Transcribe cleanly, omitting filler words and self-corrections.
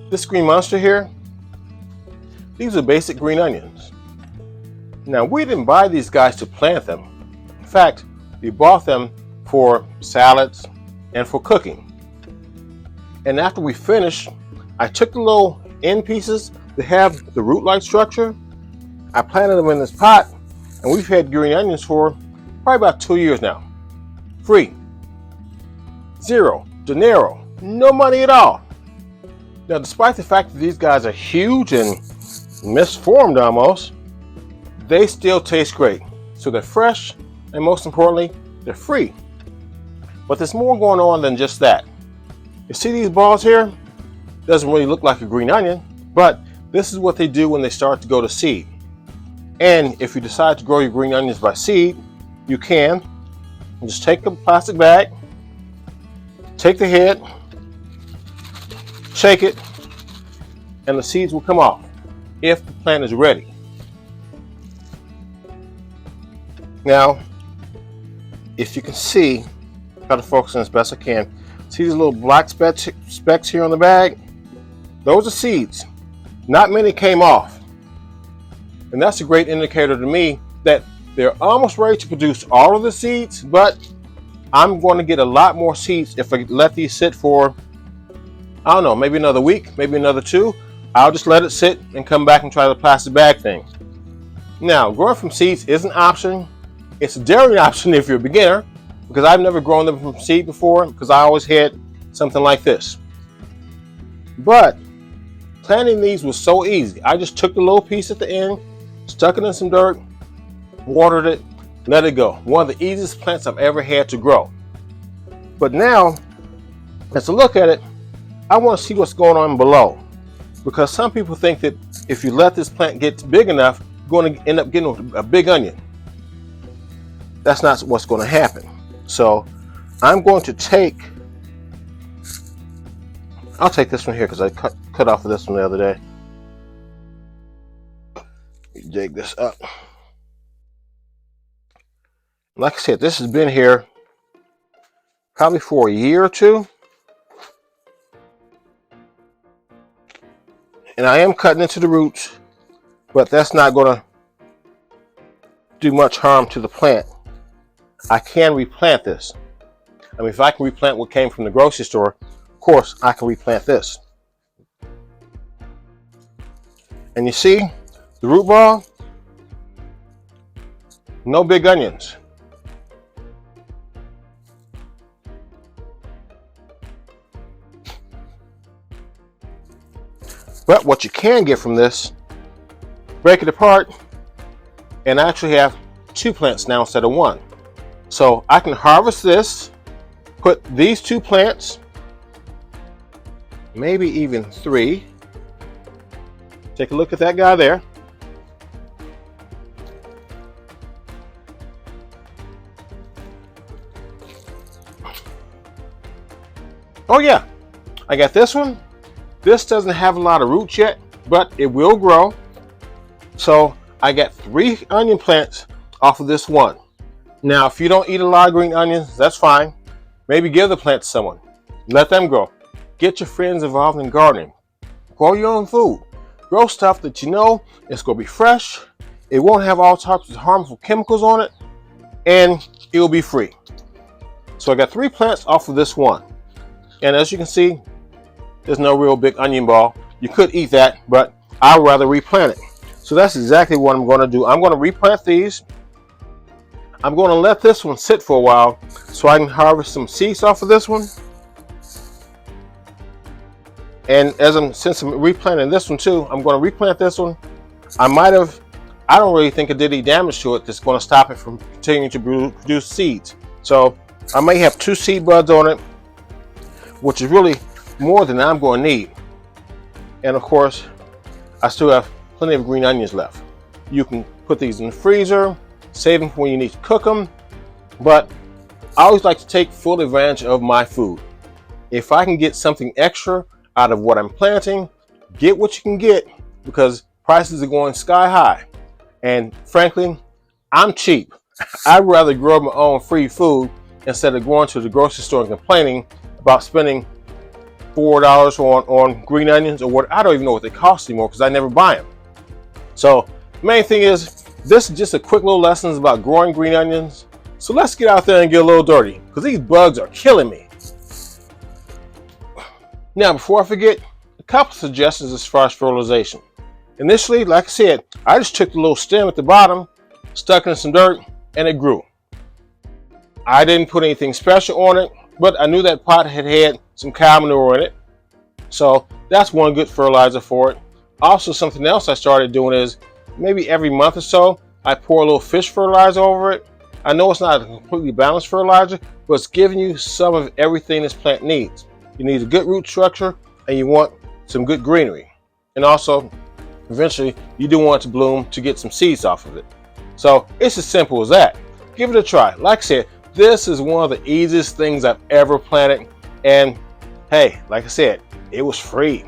This green monster here, these are basic green onions. Now, we didn't buy these guys to plant them. In fact, we bought them for salads and for cooking. And after we finished, I took the little end pieces that have the root-like structure, I planted them in this pot, and we've had green onions for probably about 2 years now. Free. Zero. Dinero. No money at all. Now, despite the fact that these guys are huge and misformed almost, they still taste great. So they're fresh, and most importantly, they're free. But there's more going on than just that. You see these balls here? Doesn't really look like a green onion, but this is what they do when they start to go to seed. And if you decide to grow your green onions by seed, you can. Just take a plastic bag, take the head, shake it, and the seeds will come off if the plant is ready. Now, if you can see, try to focus on as best I can, see these little black specks here on the bag? Those are seeds. Not many came off. And that's a great indicator to me that they're almost ready to produce all of the seeds, but I'm going to get a lot more seeds if I let these sit for, I don't know, maybe another week, maybe another 2. I'll just let it sit and come back and try the plastic bag thing. Now, growing from seeds is an option. It's a daring option if you're a beginner, because I've never grown them from seed before, because I always had something like this. But planting these was so easy. I just took the little piece at the end, stuck it in some dirt, watered it, let it go. One of the easiest plants I've ever had to grow. But now, as I look at it, I want to see what's going on below. Because some people think that if you let this plant get big enough, you're going to end up getting a big onion. That's not what's going to happen. So I'm going to I'll take this one here because I cut off of this one the other day. Dig this up. Like I said, this has been here probably for a year or 2. And I am cutting into the roots, but that's not going to do much harm to the plant. I can replant this. I mean, if I can replant what came from the grocery store, of course, I can replant this. And you see, the root ball, no big onions. But what you can get from this, break it apart, and I actually have 2 plants now instead of 1. So I can harvest this, put these 2 plants, maybe even 3. Take a look at that guy there. Oh yeah, I got this one. This doesn't have a lot of roots yet, but it will grow. So I got 3 onion plants off of this one. Now, if you don't eat a lot of green onions, that's fine. Maybe give the plant to someone. Let them grow. Get your friends involved in gardening. Grow your own food. Grow stuff that you know it's going to be fresh. It won't have all types of harmful chemicals on it, and it will be free. So I got 3 plants off of this one. And as you can see, there's no real big onion ball. You could eat that, but I'd rather replant it. So that's exactly what I'm going to do. I'm going to replant these. I'm going to let this one sit for a while so I can harvest some seeds off of this one. And since I'm replanting this one too, I'm going to replant this one. I don't really think it did any damage to it that's going to stop it from continuing to produce seeds. So I may have 2 seed buds on it, which is really more than I'm going to need. And of course, I still have plenty of green onions left. You can put these in the freezer, save them for when you need to cook them. But I always like to take full advantage of my food. If I can get something extra out of what I'm planting, get what you can get, because prices are going sky high. And frankly, I'm cheap. I'd rather grow my own free food instead of going to the grocery store and complaining about spending $4 on green onions or what. I don't even know what they cost anymore because I never buy them. So the main thing is, this is just a quick little lessons about growing green onions. So let's get out there and get a little dirty because these bugs are killing me. Now, before I forget, a couple of suggestions as far as fertilization. Initially, like I said, I just took the little stem at the bottom, stuck it in some dirt, and it grew. I didn't put anything special on it, but I knew that pot had some cow manure in it. So that's one good fertilizer for it. Also, something else I started doing is maybe every month or so, I pour a little fish fertilizer over it. I know it's not a completely balanced fertilizer, but it's giving you some of everything this plant needs. You need a good root structure and you want some good greenery. And also, eventually, you do want it to bloom to get some seeds off of it. So it's as simple as that. Give it a try. Like I said, this is one of the easiest things I've ever planted. And hey, like I said, it was free.